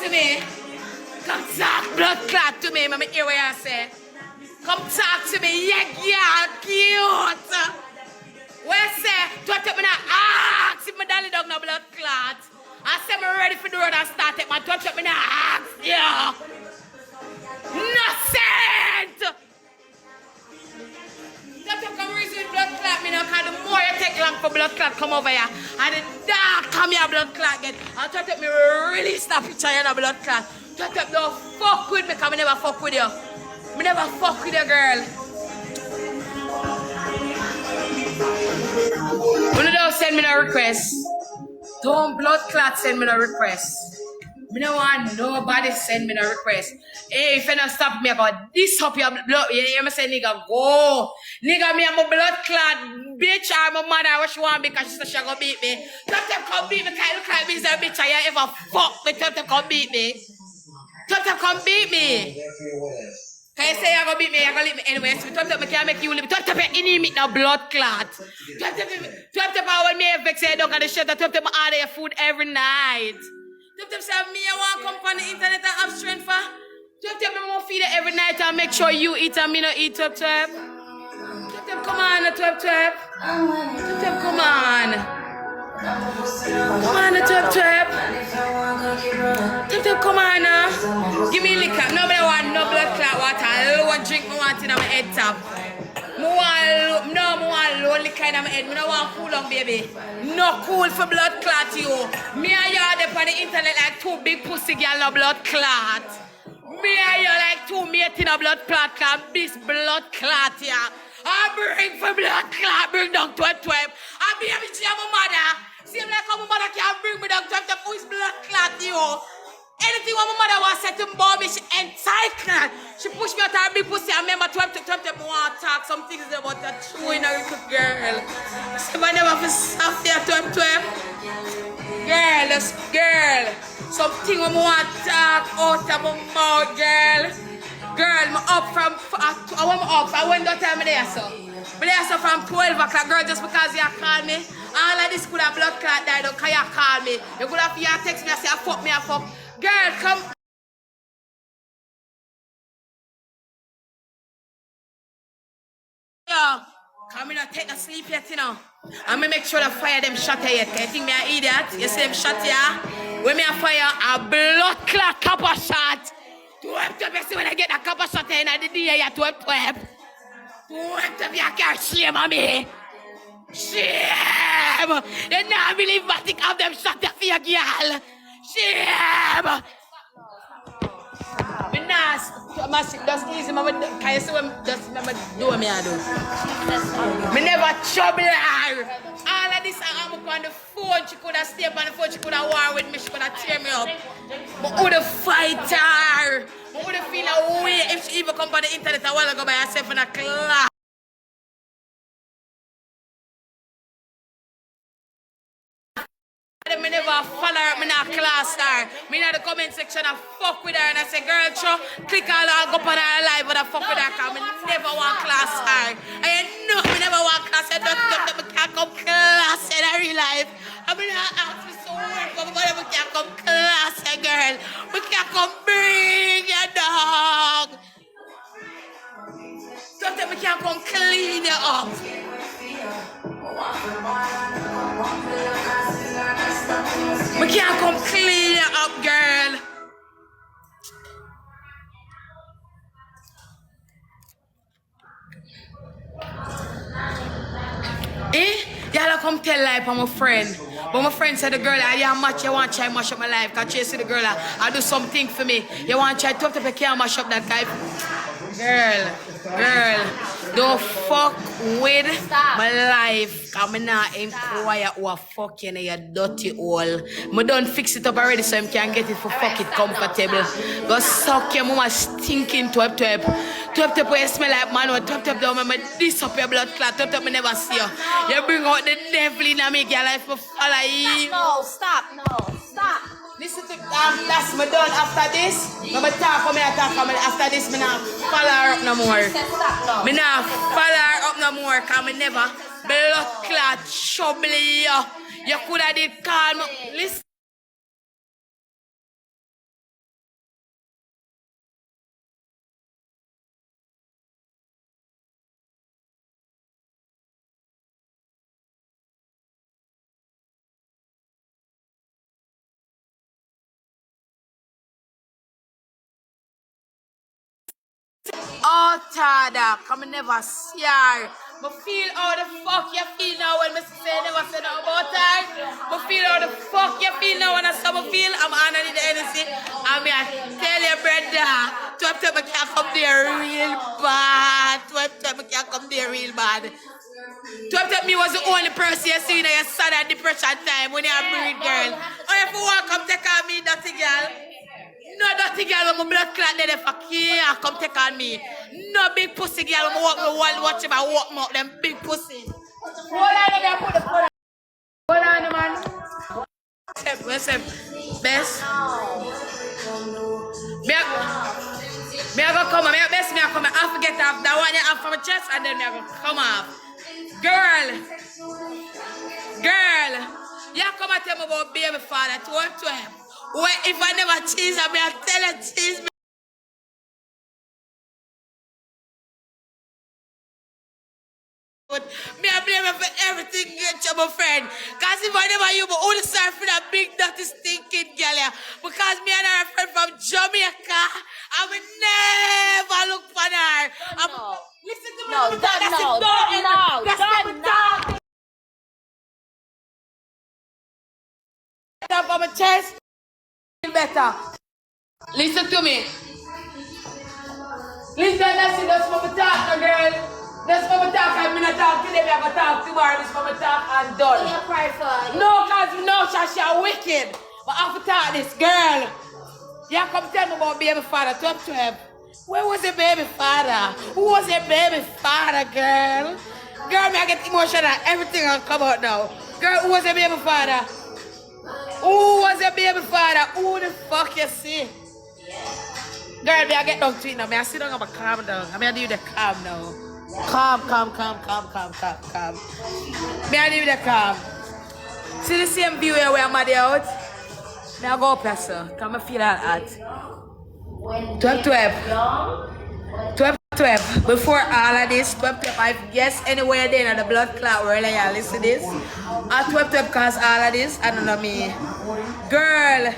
to me. Come talk blood clot to me. Let me hear what you say. Come talk to me. Yeah, cute. Where say? Don't take me now. Ask if my dolly dog no blood clot. I say I'm ready for the road and start it. Man, don't take me now. Ask. Yeah. Innocent. Don't you come reason with blood clot me now, because the more you take long for blood clot come over here, and the dark come here blood clot get. And don't take me really stop picture you in a blood clot. Don't take no fuck with me, because I never fuck with you. I never fuck with you, girl. When you don't send me no request, don't blood clot send me no request. I don't want nobody send me no request. Hey, if you don't stop me, I go this up your blood. You hear me say, nigga, go. Nigga, me I'm a blood clot bitch. I'm a mother. What she want because she said she gonna beat me. Don't them come beat me. Can't look like me as a bitch. I ever fuck me. Don't them come beat me. Don't them come beat me. Can you say you're gonna beat me? You're gonna leave me anyway. So don't tell me can't make you leave. Don't tell me any meat no blood clot. Don't tell me when me vex say don't got the shit. Don't tell me I order your food every night. Don't tell me me I want to come on the internet and have strength for. Don't tell me I want to feed it every night and make sure you eat and me not eat twep. Don't tell me come on twep. Don't tell me come on. Come on twep. Don't tell me come on now. Give me liquor. Nobody want no blood clot water. I don't want drink me want in my head top. I want lonely kind of my head. I don't want cool on baby. No cool for blood clot you. Me and you are there on the internet like two big pussy girl no blood clot. Me and you like two mates in a blood clot this blood clot yeah. I bring for blood clot, bring down twep. I be a bitch my mother. Seem like how my mother can't bring me down twep who is blood clot you. Anything what my mother was said to me, she entitled. She pushed me out her big pussy. I remember twep want to talk some things about that chewing a little girl. So I never feel soft here twep. Girl. Something when I want to talk out of my mouth, girl. Girl, I'm up from, I went that time there, so. But there, so from 12 o'clock, girl, just because you call me. All of this could have blood clot died out because you call me. You could have text me and say, I fuck. Girl, come. Yeah. Come in and take a sleep yet, you know. I'm gonna make sure the fire them shut here yet. You think me an idiot? You see them shut here? When me a fire, a blood clot copper shot. Twep, you see when I get a copper shot in the day, you twep. Twep, you can't shame on me. Shame! You not believe Matic have them shot for your girl. Shame! Me nice, massive, just easy, mama. Can you see what just never do me I do? Me never trouble her. All of this I'm up on the phone. She could have stayed on the phone. She could have war with me. She could have tear me up. But who the fight her? Who the feel a way if she even come on the internet a while ago by herself in a class? Me never follow her, me not class her. Me in the comment section I fuck with her and I say, girl, click all I'll go on her live and I fuck with her because me never want class her. I know me never want class her. Me can't come class in her real life. I mean, I ask me so much, but me can't come class her, girl. Me can't come bring your dog. Sometimes me can't come clean you up. We can't come clean it up, girl. Y'all come tell lie for my friend. But my friend said the girl, you want to try mash up my life. Because she said the girl, I do something for me. You want to try to you can't mash up that guy. Girl, don't fuck with my life. Cause I'm not inquire who a fuck you in your dirty hole. I don't fix it up already so I can get it for fuck it comfortable. Go suck your mama stinking twep. Twep where you smell like man. Twep down my this up your blood clot. Twep me never see you. You bring out the devil in me your life for follow you. No, stop. Listen to that's me done after this. I'm talk for me after this. Me not follow her up no more. Me not follow her up no more. Cause me never blood clot trouble you. You coulda did call me. Listen. butter. Come and never see her. But feel how the fuck you feel now when I say never say no about her. But feel how the fuck you feel now when I say I feel. I'm honoring the energy. I mean, I tell you, brother, twep I can't come there real bad. Twep I can't come there real bad. Twep me was the only person you see in your sad and depression time when you're a breed girl. Or if you want to come take on me, dirty girl. No dirty girl when my blood clot there for care, come take on me. No big pussy girl when I walk the wall, watch him and walk me up them big pussy. Hold on, there, put the phone. Hold on, man. What's up? Best? Me I go come on, me best me I come. I forget off that one you have from my chest and then me I go come off. Girl, you come and tell me about baby father, twep. Well, if I never cheese, I mean, I tell her cheese me. But me, I blame her for everything, get you, my friend. Because if I never you, but only sorry for that big, dirty, stinking girl here. Because me and her are friend from Jamaica, I will never look for her. Listen to me. Top of my chest. Better. Listen to me. Listen, that's for my talk, girl. That's for my talk. I'm not talk today. I'm going to talk tomorrow. This for my talk and done. No, because you know she's wicked. But after talk this, girl. You come tell me about baby father. Twep. Where was your baby father? Who was your baby father, girl? Girl, me I get emotional. Everything will come out now. Girl, who was your baby father? Who was your baby father? Who the fuck you see? Girl, me I get down to it now. Me I sit down and calm down. I mean I do the calm now. Calm. Me I do the calm. See the same view where I'm at out? Me I go up here, sir. Because I feel all hot. Twep. Before all of this, twep, I guess anywhere there in the blood clot world, you listen to this. I twep cause all of this, I don't know me. Girl,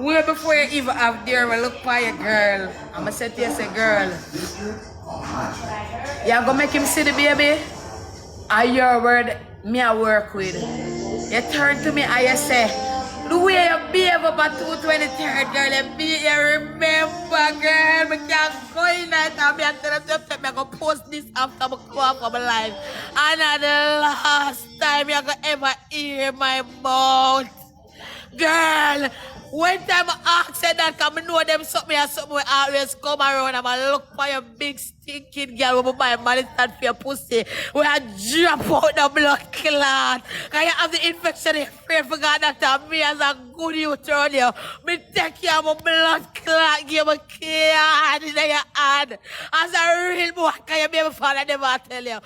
way before you even have there, we look for you, girl. I'ma say to you, say, girl. You gonna make him see the baby? Are your word me I work with? You turn to me and you say, the way you behave about 223rd, girl, you remember, girl, I can't go in that and I tell them, I'm going to post this after I come off of my life. And that's the last time you're going to ever hear my mouth. Girl, one time I asked that, because I know them something and something will always come around and I look for your big stinking girl with my money stand for your pussy. Where I drop out the blood clot. Because you have the infection, you afraid for God that me as a good youth around you. Me take care of my blood clot, give me care in your hand. As a real boy, because your baby father never tell you.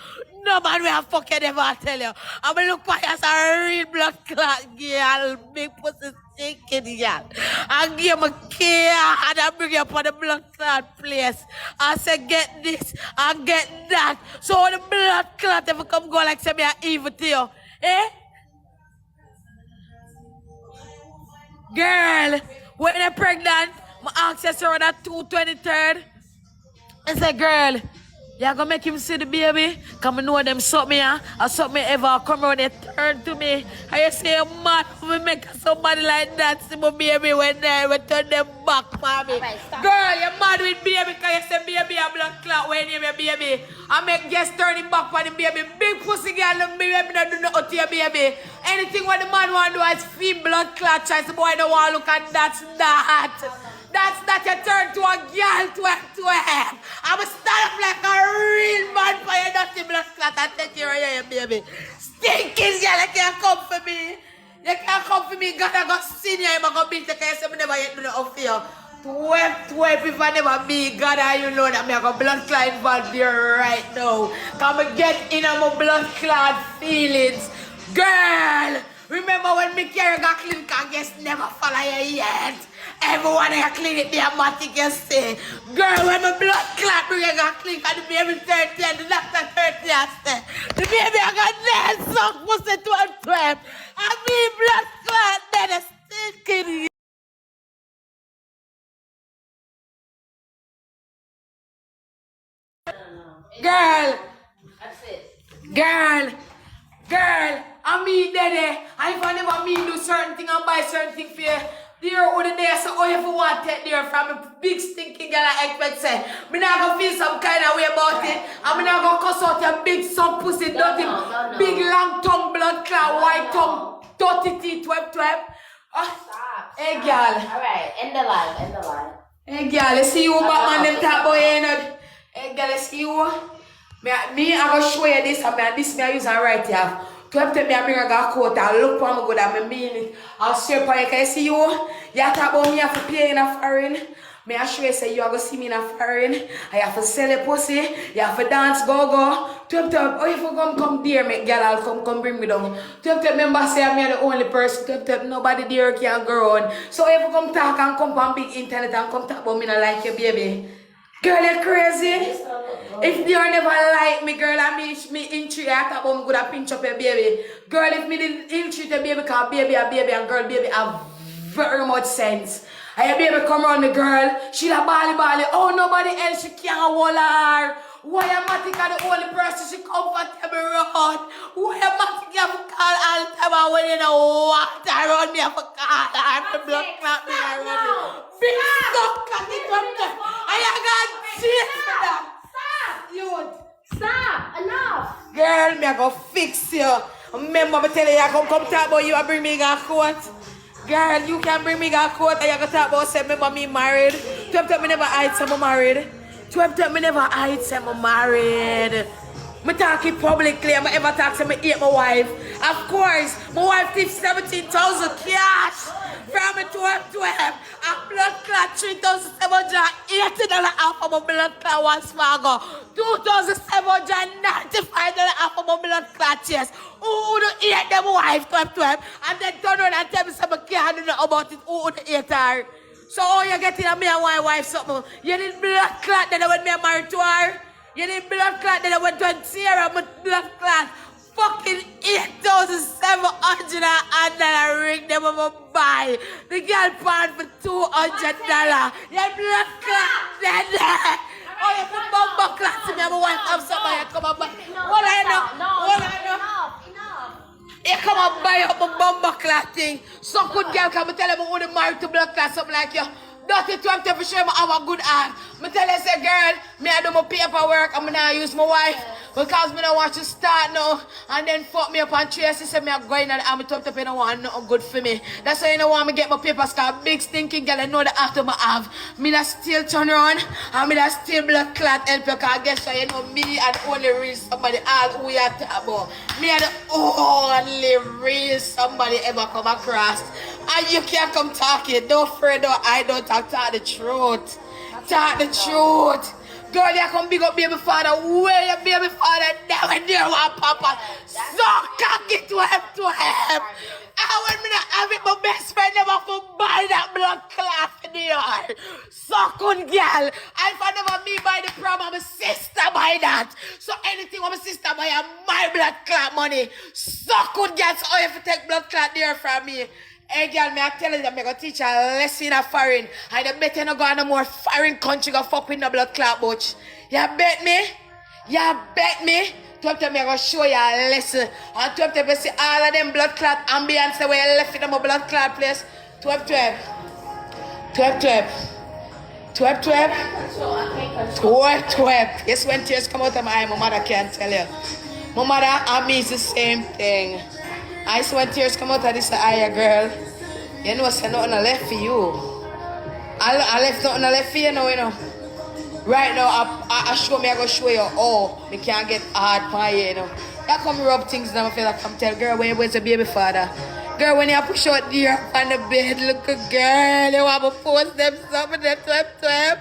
No man will fucking never tell you. I'm going to look for you as a real blood clot girl, big pussy stinking girl. I give me care and I bring you up on the blood clot place. I say get this and get that. So the blood clot ever come go like say me are evil to you. Eh? Girl, when you're pregnant, my access around that 223rd. I say, girl, you gonna make him see the baby? Come and know them suck me, or suck me ever come around and turn to me. And you say, man, we make somebody like that see my baby when they turn them back for me. Right, girl, you're mad with baby because you say baby a blood clot when you have baby. I make guests turn him back for the baby. Big pussy girl, the baby don't do nothing to your baby. Anything what the man want to do is feed blood clot. The boy don't want to look at that's that. That's that you turn to a girl to a head. I'm going to stand up like a real man for your dirty blood clot and take care of you, baby. Stinking girl, you can't come for me. You can't come for me. God, I'm going to see you. I'm going to beat you because you never yet do nothing for you. Twep, if I never be God, you know that I'm going to blood clot involved here right now. Come and get in on my blood clot feelings. Girl, remember when me carry got clean, I guess never follow you yet. Everyone in your clinic, they are Matic, you say. Girl, when my blood clot, bring you got clean, and the baby 30, and the doctor 30, I say. The baby I got dead, so pussy to a 12. And me blood clot, then a stinking. Girl. That's it. Girl. I mean, Daddy. I if I never mean do certain thing and buy certain thing for you. There over there, so all you ever want to take there from a big stinking girl I expect say. Me not gonna feel some kind of way about it. And me not gonna cuss out your big son pussy, dirty, big long tongue, blood clot, white tongue, dirty teeth, twep. Stop. Hey, girl. Alright, end the live. Hey, girl, let's see you Batman, them top boy, you know. Hey, girl, let's see you. Me, I'm gonna show you this, and this me I use right here. To help me, I bring a coat and look for me good, and me mean it. I'll strip on you, can you see you? You talk about me, I have to play in a foreign. Me I show you, say you are going to see me in a foreign. I have to sell a pussy, you have to dance, go. Twep, oh, if you come there, make girl, I'll come bring me down. Twep, remember, say I'm the only person. Twep, nobody there can go on. So if you come talk and come on big internet and come talk about me, not like you, baby. Girl, you crazy? If you never like me, girl, I me intrigue, I thought I'm gonna pinch up your baby. Girl, if me didn't intrigue your baby, because baby and girl, baby have very much sense. And your baby come around me, girl, she la bally. Oh, nobody else, she can't hold her. Why am Matic the only person she comfortable around? Why am Matic have to call all the time when you know water around me, have to call her, the blood clot me around me. Big suck, it from there. I got shit for that. Stop! Enough! Girl, me I go fix you. Remember me tell you, I come talk about you and bring me a coat. Girl, you can bring me a coat and you can talk about say remember me married. Twep me never hide say I'm married. Twep me never hide say I'm married. Me talk it publicly, I ever talk say me hate my wife. Of course, my wife tips 17,000 cash. From me twep. A blood clot $3,780 off of my blood clot one smago. $2,795 off of my blood clot chest. Who would hate them wife twep? And then turn around and tell me something can't do nothing about it. Who would hate her? So how you getting a me and my wife something? You need blood clot then when me married to her? You need blood clot then when 20 years blood clot. Fucking $8,700 and then I ring them up and buy. The girl pawned for $200. You blood clot then. Oh, you put bumper clot to me and my wife have somebody come and buy. What I know? Enough. You come and buy up my bumper clot thing. Some good girl come and tell them I want to marry to blood clot, something like you. Dirty twep for sure I have a good heart. Me tell her say girl, me I do my paperwork and me not use my wife because me don't want to start now and then fuck me up and Tracy say me I go in and I'm twep and don't want nothing good for me. That's why you don't want me get my papers because big stinking girl I know the after me have. Me not still turn around and me not still blood clot help you because guess what you know me and only real somebody all who you talk about. Me are the only real somebody ever come across. And you can't come talk it. Don't afraid or I don't talk the truth. Talk the truth. Girl, you come big up baby father. Where your baby father never near one papa. So cocky to him. And when me not have it, my best friend never for buy that blood clot in the yard. So good girl. And if I never me buy the prom, my sister buy that. So anything what my sister buy, my blood clot money. So good girl. So you have to take blood clot there from me. Hey girl, me I tell you that I'm going to teach you a lesson of foreign. And you better not go on no more foreign country go fuck with no blood clot butch. You bet me? Twep me I going to show you a lesson. And twep see all of them blood clot ambience where you left in my blood clot place. Twep. Yes, when tears come out of my eye, my mother can't tell you. My mother and me is the same thing. I see when tears come out of this eye, girl. You know, say nothing left for you. I left nothing left for you now, you know. Right now, I show me, I go show you, oh, me can't get hard for you, you know. You come rub things now, I feel like I'm telling girl, where's the baby father? Girl, when you push out there on the bed, look a girl, you want to post them something, twep.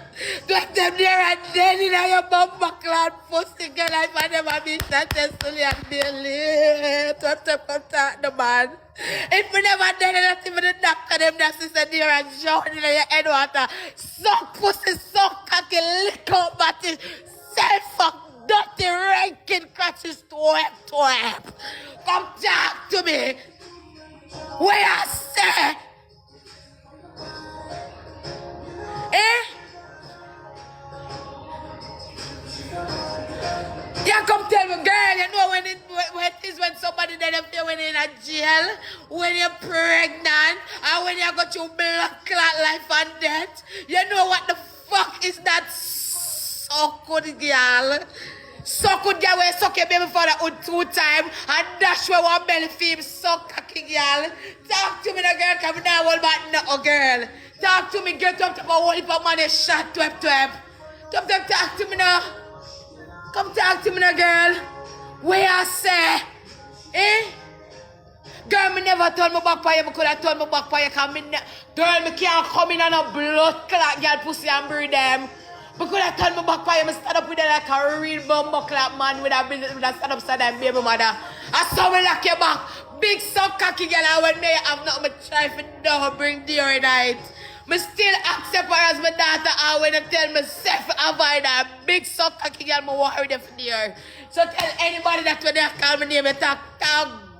Twep them there and then in your bumper cloud pussy, girl, I find them a be successfully and daily. Twep come talk the man. If we never done anything with the doctor, them that sister there and drown in your head water. Suck pussy, suck cocky, lick out body, self-fuck, dirty, ranking crutches, twep. Come talk to me. Where I say? Eh? a jail, when you're pregnant, and when you go through blood clot life and death. You know what the fuck is that? So good, girl. So good, girl. When you suck your baby for the 2 times, and dash where one belly feel so cocky, girl. Talk to me, the girl, come down, hold back, no, girl. Talk to me, get up to my whole heap of money, shot, twep. Talk to me now. Come talk to me now, girl. Where I say, eh? Girl, me never turn my back for you. I could have turned my back for you. Girl, me can't come in on a blood clot, girl, pussy and breed them. I could have turned my back for you. I stand up with her like a real bumbo clap man with a stand upside down baby mother. I saw me lock your back. Big suck cocky girl, and when me have nothing, I try for no bring dear night. Me still accept her as my daughter, and when I tell myself avoid her, big suck cocky girl, me worry them for dear. So tell anybody that when they call my name, they talk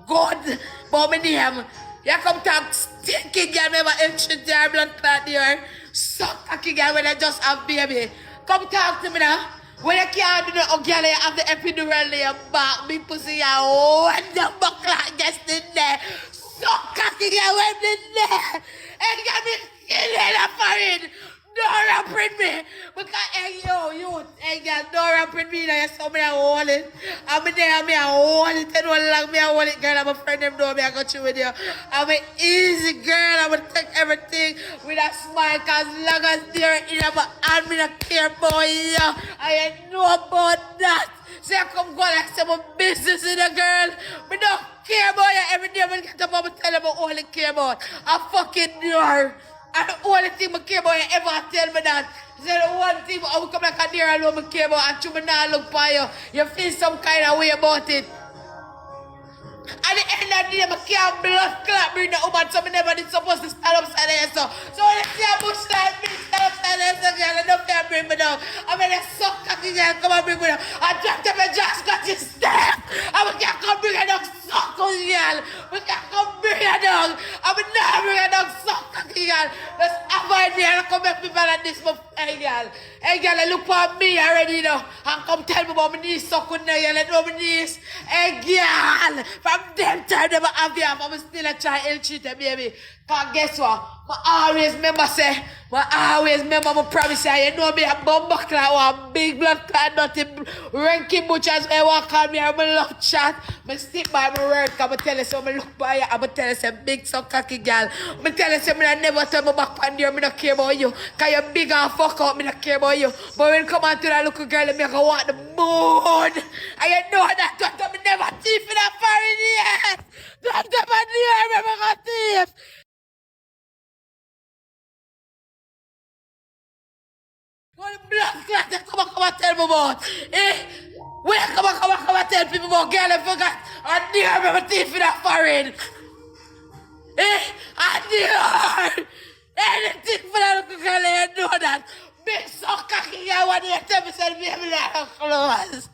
good about my name. You come talk stinky girl, me have entry there, blood clot there. Suck cocky girl when I just have baby. Come talk to me now. When you can't do no girl, you have the epidural in your back, me pussy, and the buckler just in there. Suck cocky girl when in there. And get me killing a foreign. Don't rap me. Because, hey, hey, girl, don't rap me. Now you saw me, I hold it. I'm there, I hold it. And one long, me, I hold it, girl. I'm a friend, them know me, I got you with you. I'm an easy girl. I'm going to take everything with a smile. Because long as they're in my hand, me don't care about you. I know about that. So I come go like some business in a girl. Me don't care about you. Every day I get up and tell them I only care about. I fucking know her. And the only thing I care about you ever tell me that. Say the one thing I will come like a dear alone I care about and you me not look for you. You feel some kind of way about it. At the end of the day, I can't blood clot bring the woman, so I never did supposed to stand upside there. So when I see a bush like me stand upside there, so girl, I don't care bring me down. I mean, I suck cocky girl, come and bring me down. I dropped them and just got you step. I can't come bring a dog suck cocky girl. We can't come bring a dog. I mean, not bring a dog suck cocky girl. Just avoid me and come make me better this, my hey girl. Hey girl, look for me already now. And come tell me about my knees suck with now, girl. I know my knees. Hey girl. From them time never have you, I'm still a child ill-treated, baby. Cause guess what? I always remember my promise say, you know me a bumbo clot or a big blood clot, nothing ranking butchers ever call me, I'm a love chat. I stick by my word, cause I tell you so, I look by you, I'm tell you some big so cocky girl. I tell you so, I never turn my back on you, I don't care about you. Cause you're big and fuck up, I don't care about you. But when you come on to that little girl, I go want the moon. And you know that, I never thief in that foreign yet. Don't ever near, I never got thief. What the blood clot that come and tell me about? Eh? Where come and tell people about? Girl, I forgot. I near remember thief in that foreign. Eh? I near. Anything for that little girl, you know that. Big so cocky girl, when you tell me, say, baby, that are close.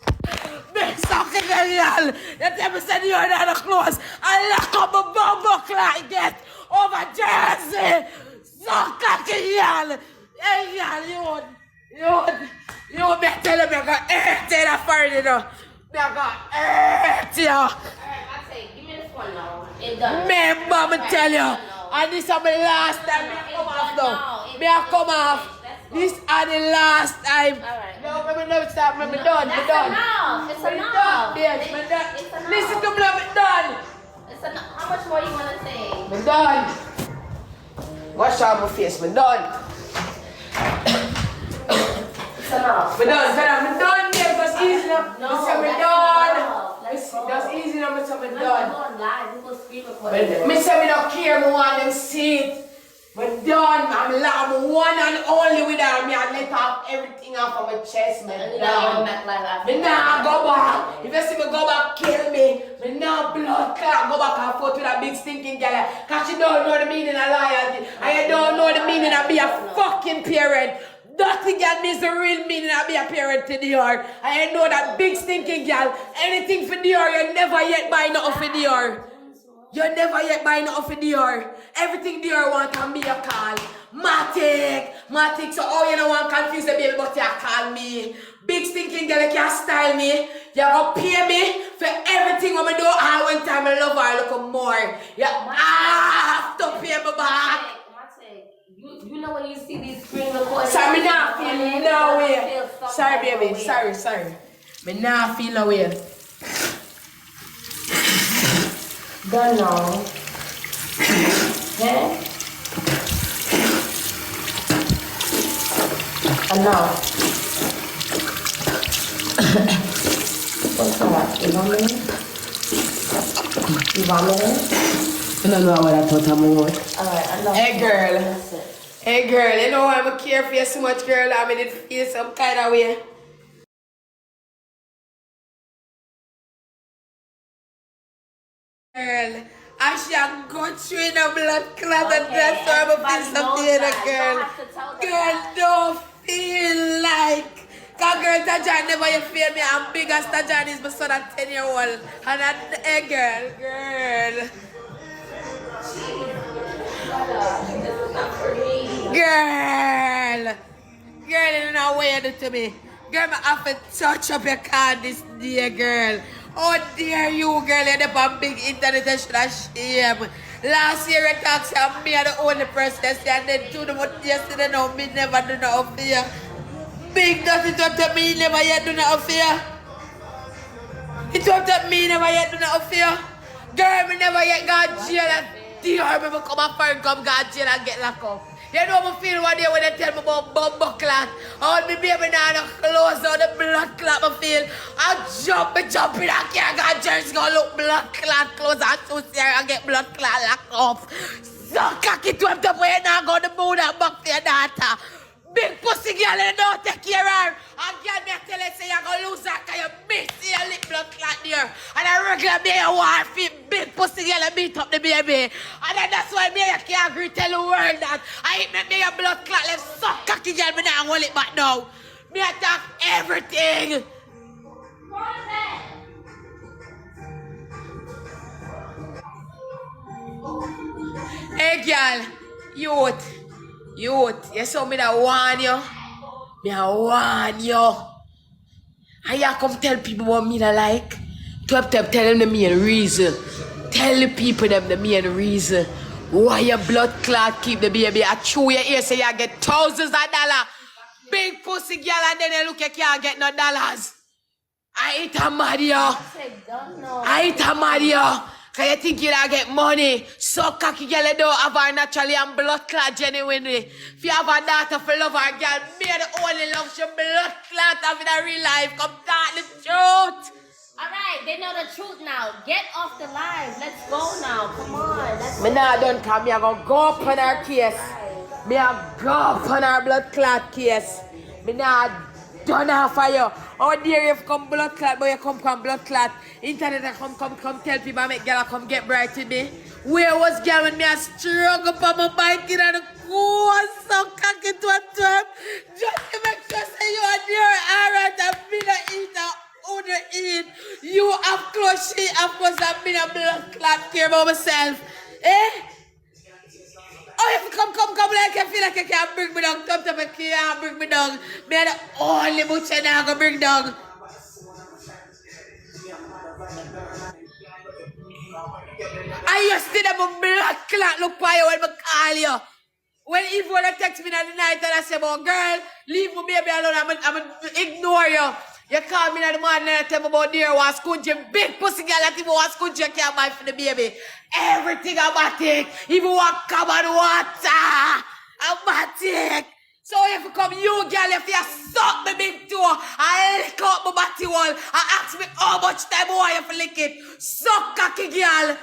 Big so cocky girl, you tell me, say, you're not close. I lock up a bumbo clot get over Jersey. So cocky girl. Hey, girl, you be telling me I got hurt in that foreign, you know. I got hurt, you. Alright, I say, give me this one now. It done. Remember, me tell you. And this is my last time I come off now. Me I come off. This is the last time. Alright. No, me never stop. Me done. That's Me done. enough. It's Me enough. done, yes. Me done. It's enough. Listen to me, me done. It's enough. How much more you want to say? Me done. Wash out my face. Me done. It's enough. Me done. Me done. Yeah, that's easy enough. No, Me say me that's done. enough. Let's go. That's easy enough. Me say me We're done. going live. We will screen record. Me say me don't care. Me want them see it. Me done. I'm one and only with her. Me I let off everything off of my chest. Me And you done. know, back live after. Me nah go back. If you see me go back, kill me. Me nah blood clot go back and forth with a big stinking girl. Cause she don't know the meaning of loyalty. And you don't know the meaning of be a fucking parent. Dirty girl means the real meaning of be a parent to Dior. And you know that big stinking girl. Anything for Dior, you never yet buy nothing for Dior. You never yet buy nothing for Dior. Everything Dior want can be a call. Matic, so you don't want to confuse the baby, but you call me. Big stinking girl, you can't style me. You go pay me For everything when I do, all one time I love her a little more. Yeah, I have to pay me back. You know when you see these screen recordings? Sorry, me not feel no way. Sorry, baby. Sorry. Me not feel no way. Done now. Okay? And now. What's that? You want me? I don't know what I thought about. Alright, enough. Hey, girl. That's it. Hey, girl. You know I'm care for you so much, girl. I mean, it feels some kind of way. Girl, I shall go through in a blood clot and that's why I'm a piece of theater, girl. Girl, don't feel like. Cause girl, Tajan never you feel me. I'm big as Tajan is my son at 10-year-old. And hey, girl. Girl, you know what you do to me. Girl, I have to touch up your card this day, girl. Oh dear you, girl, you're the big internet and should have shame. Last year you talk say me are the only person that say and then do the what yesterday now me never do nothing for you. Big nothing to me never yet do nothing for you. It was that me never yet do nothing for you. Girl, me never yet got jail and dear me come up and come got jail and get locked up. You know me feel one day when they tell me about bumbo clot. All me baby now no close down the blood clot me feel. I jump in I can't go jersey go look blood clot close and so serious and get blood clot locked up. So cocky to up when you now go to moon and back to your daughter. Big pussy girl you don't take care of her. And girl me tell you say you're gonna lose her cause you miss your lip blood clot there. And a regular me you want fit big pussy girl and beat up the baby. And then that's why me you can't agree tell the world that I ain't make me a blood clot left so cocky girl me not hold it back now. Me attack everything. Hey girl, youth, you saw me that warn you. Me I warn you. And you come tell people what me that like. Twep tell them the main reason. Tell the people them the main reason. Why your blood clot keep the baby. I chew your ear say you get thousands of dollars. Big pussy girl and then you look you can't get no dollars. I ain't a mad you. I ain't a mad you. Cause you think you don't get money. So cocky girl you don't have her naturally and blood clot genuinely. If you have a daughter for love her girl, me the only love she blood clot have in her real life. Come talk the truth. Alright, they know the truth now. Get off the live. Let's go now. Come on. Me not done cause me a go up on her case. Me a go up on her blood clot case. Me not done her for you. How dare you come blood clot, but you come blood clot. Internet come tell people make girl come get bright with me. Where was girl when me a struggle for my bike in and go so cocky to a twep? Just to make sure say you are there alright and me not eat or eat. You have close she have close and me a blood clot care about myself. Eh? Oh, if you come like you feel like you can't bring me down, come to me, can't bring me down. Me are the only butcher now gonna bring down. I used to have a blood clot look for you when I call you. When even when I text me in the night and I say, well, girl, leave my baby alone, I'm gonna ignore you. You call me in the morning and tell me about dear was scootching. Big pussy girl that even was scootching you can't buy for the baby. Everything about it. Even what come and water. Matic. So if you come, you girl, if you suck me big toe, I lick up my body wall and ask me how much time I want you to lick it. Suck cocky girl.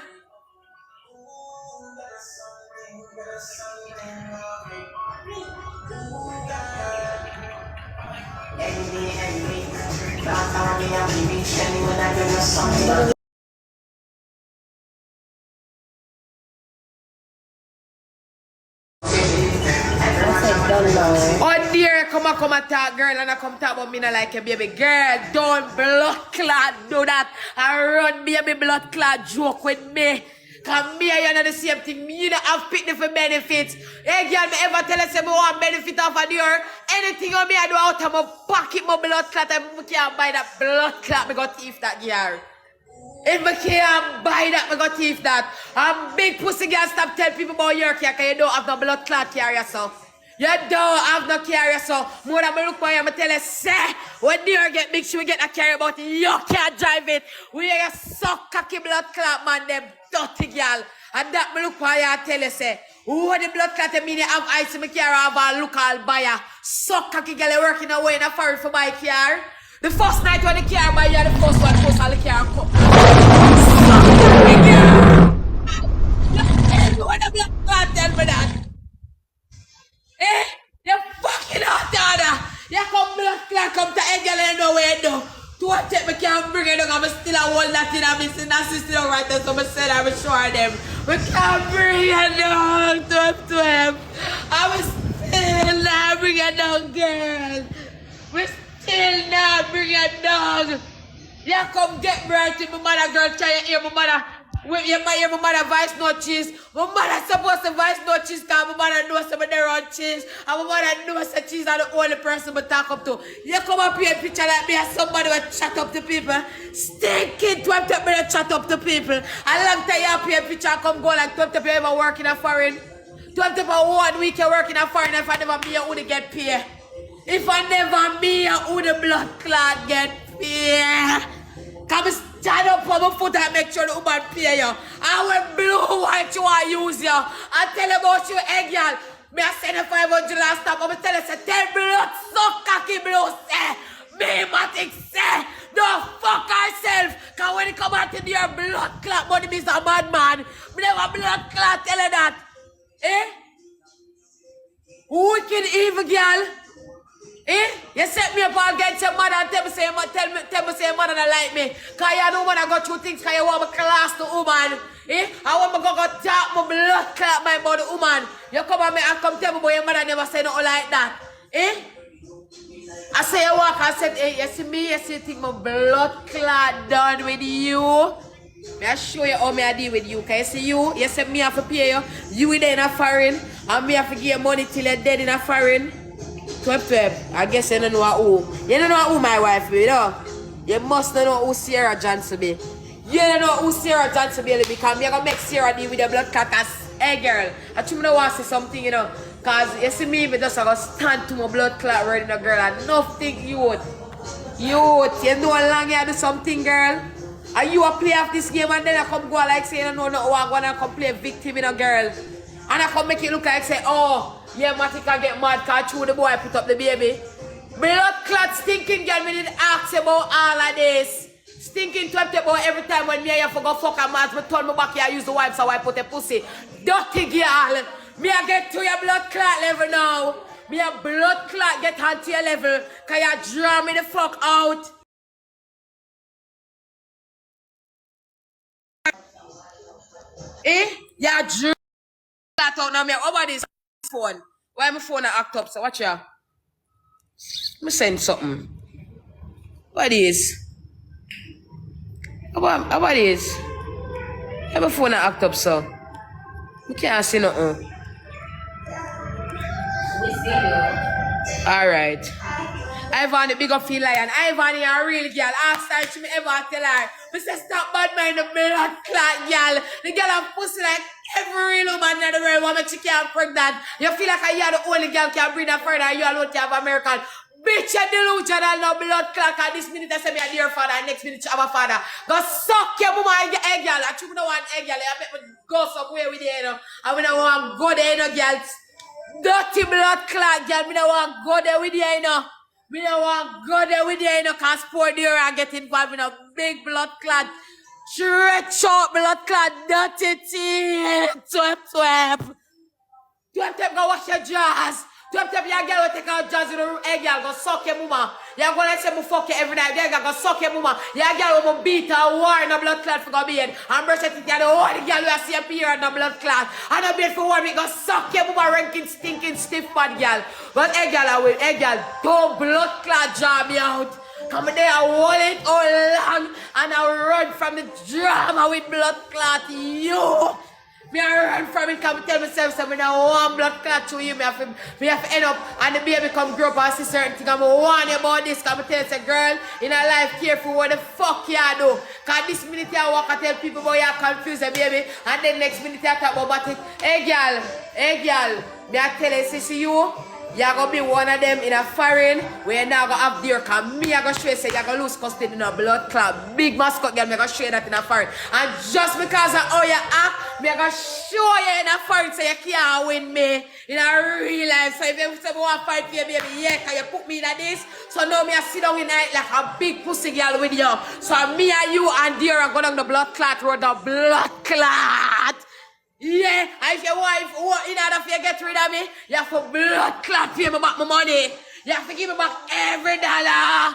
Oh dear, come and talk, girl, and I come talk about me not like a baby. Girl, don't blood clot do that. I run baby blood clot joke with me. Cause me and you know the same thing. Me don't have picnic for benefits. Hey girl, me ever tell us say me want benefit off of your anything on me I do out of my pocket my blood clot and I can't buy that blood clot me go thief that girl. If I can't buy that, I got thief that. A big pussy girl stop tell people about your car because you don't have no blood clot carrier, so. You don't have no carrier, so. More than I look for you, I tell you, say, when you get big, she will get a carrier, but you can't drive it. We are suck cocky blood clot, man, them dirty girl. And that me look for you, I tell you, say, who the blood clot mean you have ice in my car, have a local buyer. Suck cocky girl, you working away in a foreign for my car. The first night when the car buy you, the first one post all the car come. When the blood clot tell me that. Eh? You fucking hot order. You come blood clot come to egg girl and know where you do. To what take me can't bring it down, I'm still a hold that in I'm missing that sister right there, so I said I'm sure them. We can't bring it down, 12. I'm still not bring it down, girl. We still not bring it down. You come get bright with my mother, girl, try to hear my mother. You might hear my mother voice no cheese. My mother supposed to voice no cheese because my mother knows some of their own cheese. And my mother knows that cheese are the only person we talk up to. You come up here and picture like me as somebody will chat up to people. Stinking twep me to chat up to people. And long time you up here picture come go like twep you ever work in a foreign. Twep 1 week you work in a foreign if I never me who get paid. If I never me who the blood clot get paid. Come stand up on my foot and make sure the woman pay you. I will blow what you want to use you. I tell you about you, egg girl. Me I send you 500 last time. I'm tell you, say, tell blood, so cocky blow, say. Me, Matic, say. Don't fuck herself. Because when it come out in your blood clot, money means a madman. Me never blood clot tell you that. Eh? Wicked evil girl. Eh? You set me up against your mother and tell me say your mother don't like me. Because you don't want to go through things because you want me class the woman. Eh? I want me to go talk my blood clot my about the woman. You come at me and come tell me about your mother never say nothing like that. Eh? I say you walk and said, hey, you see me, you see think my blood clot done with you. I show you how I deal with you. Because you say me have to pay you. You in there in a foreign. And me have to give you money till you're dead in a foreign. Twep. I guess you don't know who. You don't know who my wife be, you know? You must not know who Sarah Johnson be. You don't know who Sarah Johnson be because I'm going to make Sarah deal with the blood clot as a girl. I think I want to say something, you know. Because you see me, I just going to stand to my blood clot right in a girl and nothing youth. You know how long you do something, girl? And you a play off this game and then I come go like say you don't know how I'm going to come play victim in a girl. And I come make it look like say, oh, yeah, Matic can get mad because through the boy put up the baby. Blood clot stinking girl, me didn't ask about all of this. Stinking twep about every time when me and you forgot fuck a man, me turn my back here, I use the wipes so I put a pussy. Dirty girl. Me I get to your blood clot level now. Me a blood clot get onto your level because you draw me the fuck out. Eh? You draw that out now. Me over this phone. Why my phone act up? So watch ya. Me send something. What is? What is? Why my phone act up so? I can't see nothing. We see you. Alright. Ivan the big up feel lion. Ivan is a real girl. Ask her if she ever tell her. I say stop bad mind the blood clot girl. The girl have pussy like every real woman in the world woman she can't pregnant. You feel like you are the only girl can bring her further and you alone to have American. Bitch, you delusional no blood clot. And this minute I say me a dear father and next minute you have a father. Go suck your mama and your egg girl. I choose no one egg girl. I make me go somewhere with you, you know. And we don't want to go there, you know, girls. Dirty blood clot girl. We don't want to go there with you, you know. We don't want to go there with you, you know, because sport there and get involved in a big blood clot. Stretch out blood clot, dirty teeth. Twep. Twep, go wash your jaws. Twep, your girl will take out jaws in the egg, girl, go suck your mama. You're going to say, me fuck you every night. Your girl go suck your mama. Your girl will beat her, war in a blood clot for go bed. And brush your teeth, you're the only girl who see a period in a blood clot. And a bed for 1 week, go suck your mama, ranking, stinking, stiff fat girl. But egg girl, I will, egg girl, don't blood clot jam me out. Come there, I hold it all long, and I run from the drama with blood clot. You. Me I run from it, come tell myself so me now one blood clot to you. Me have to end up and the baby come grow up and see certain things. I'm warn you about this. Come tell you, say, girl, in a life careful what the fuck you do. Cause this minute I walk and tell people about you confuse the baby, and then next minute I talk about it. Hey girl, me I tell you, see you. You're going to be one of them in a foreign where you're now going to have deer. Because me, I'm going to show you, say, you're going to lose custody in a blood clot. Big mascot girl, I'm going to show you that in a foreign. And just because of how you act, I'm going to show you in a foreign so you can't win me in a real life. So if you want to fight for your baby, yeah, because you put me in this. So now me I sit down in it like a big pussy girl with you. So me and you and deer are going down the blood clot road, the blood clot. Yeah, and if your wife, in order for you get rid of me, you have to blood clot pay me back my money. You have to give me back every dollar.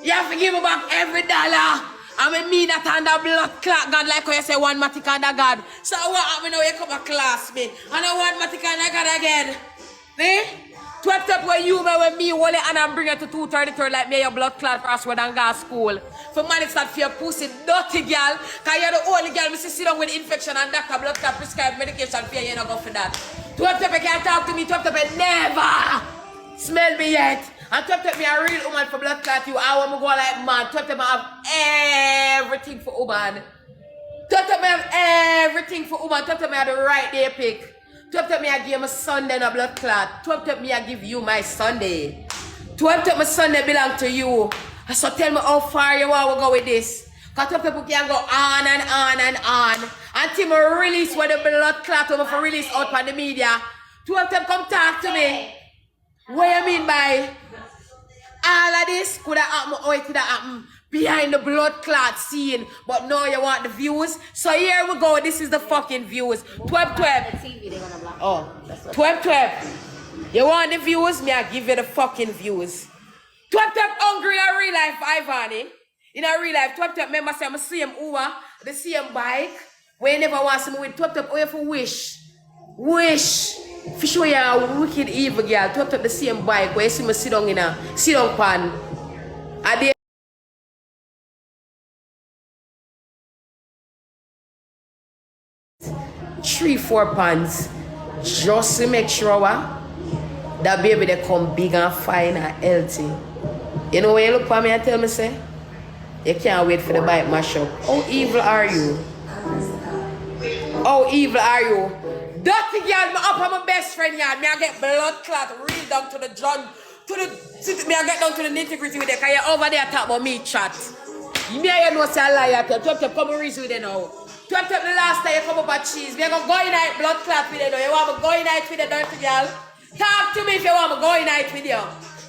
You have to give me back every dollar. I mean that under blood clot God, like how you say one Matic under God. So what happen now you come a class me? And I one Matic under God again. Eh? Twep up where you with me, hold it and I bring it to 2:33 like me your blood clot crossword and go to school. For man, it's not for your pussy, dirty girl. Because you're the only girl who sit down with infection and doctor blood clot prescribed medication for you, you don't go for that. Twep up, you can't talk to me, twep up, you never smell me yet. And twep up, me a real woman for blood clot you. I want to go like man. Twep up, I have everything for woman. Twep up, I have everything for woman. Twep up, I have the right day pick. Twep up me I give my Sunday no blood clot. Twep up me I give you my Sunday. Twep up my Sunday belong to you. So tell me how far you want to go with this. Because twep up can go on and on and on. Until me release when the blood clot over for release out on the media. Twep up come talk to me. What you mean by all of this could have happened or it could have happened behind the blood clot scene, but now you want the views. So here we go. This is the fucking views. Twep. Oh, twep. You want the views? Me, I give you the fucking views. Twep hungry in real life, Ivani. In a real life, twep remember say I'm see him over the same bike. Where you never want to see me with twep where for wish. For sure you a wicked evil girl. Twep the same bike where you see me sit down in a sit down pan. I did 3-4 pounds just to make sure that baby they come big and fine and healthy. You know when you look for me and tell me say you can't wait for the bike mash up. How evil are you? How evil are you? Dirty girl, me up on my best friend yard. Me I get blood clot real down to the drum. Me I get down to the nitty-gritty with it because you're over there talk about me chat. Me I know say a liar. Twep come reason with it now. Twep the last time you come up at cheese. Me gonna go in night blood clot with it now. You want me go in night with the dirty girl? Talk to me if you want me go in night with you.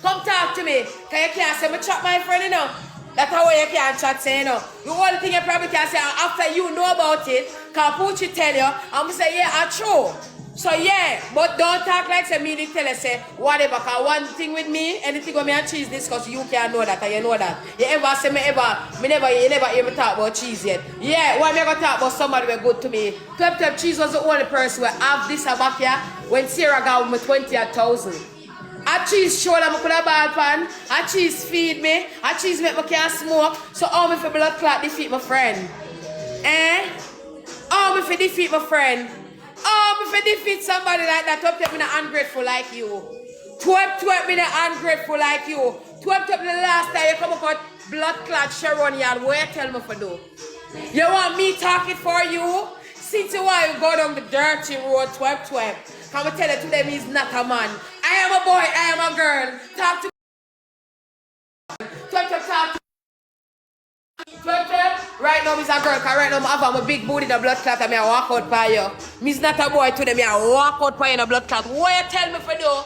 Come talk to me. Cause you can't say me chat my friend you know. That's how you can't chat say you know. The only thing you probably can say after you know about it, cause Poochie tell you, I'm gonna say yeah, I true. So yeah, but don't talk like say me tell you say whatever. Cause one thing with me, anything with me and cheese discuss, you can't know that, and you know that. You ever say you never hear me talk about cheese yet. Yeah, why me gonna talk about somebody who good to me? Twep cheese was the only person who have this back here when Sarah got me 20,000. A cheese show that I could have ball pan. A cheese feed me. A cheese make me can't smoke. So how me for blood clot defeat my friend? How me for defeat my friend? How me for defeat somebody like that? Twep me not ungrateful like you. Twep me not ungrateful like you. Twep the last time you come up with blood clot Sharon yard. What you tell me for do? You want me talking for you? Since you want to go down the dirty road, twep. Come and tell you today me is not a man. I am a boy, I am a girl. Talk to me. Twep, talk to me. Twep. Right now, Miss a girl, because right now I have a big booty in the blood clot and I walk out by you. Miss not a boy today, I walk out by you in the blood clot. What you tell me for do?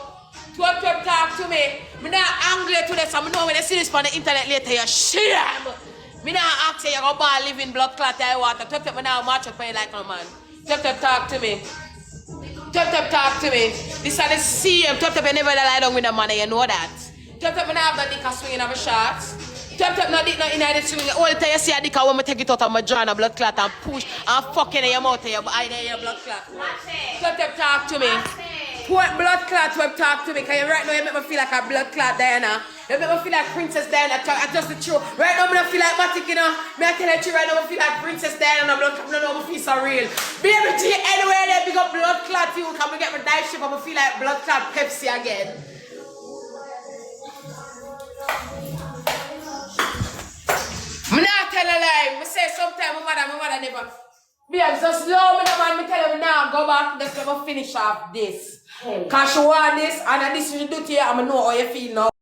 Twep, talk to me. I'm not angry today, so I know when I see this on the internet later, you're shame. Me not ask you, you're going to live in blood clot I water. Twep, me now march up by you like a man. Twep, talk to me. Twep, talk to me. This is the same. Twep, you never lie down with the man, you know that. Twep, me not have no dick swinging on my shots. Twep, no dick not in the swing. All the time you see a dick, I want to take it out of my jaw and blood clot and push and fucking in your mouth and your eye and your blood clot. Twep, talk to me. What blood clot web talk to me? Cause right now you make me feel like a blood clot Diana. You make me feel like Princess Diana. I just the truth. Right now I don't feel like Matic, you know. Me I tell you right now I feel like Princess Diana and I'm not feel so real. Baby G anywhere there big up blood clot you come and get my dive ship and I feel like blood clot Pepsi again. Me not tell a lie. Me say sometimes my mother never. Babes, just slow me now, man. Me tell you now, go back. Let's never finish off this. Cause she want this, and this you do to you, I know how you feel now.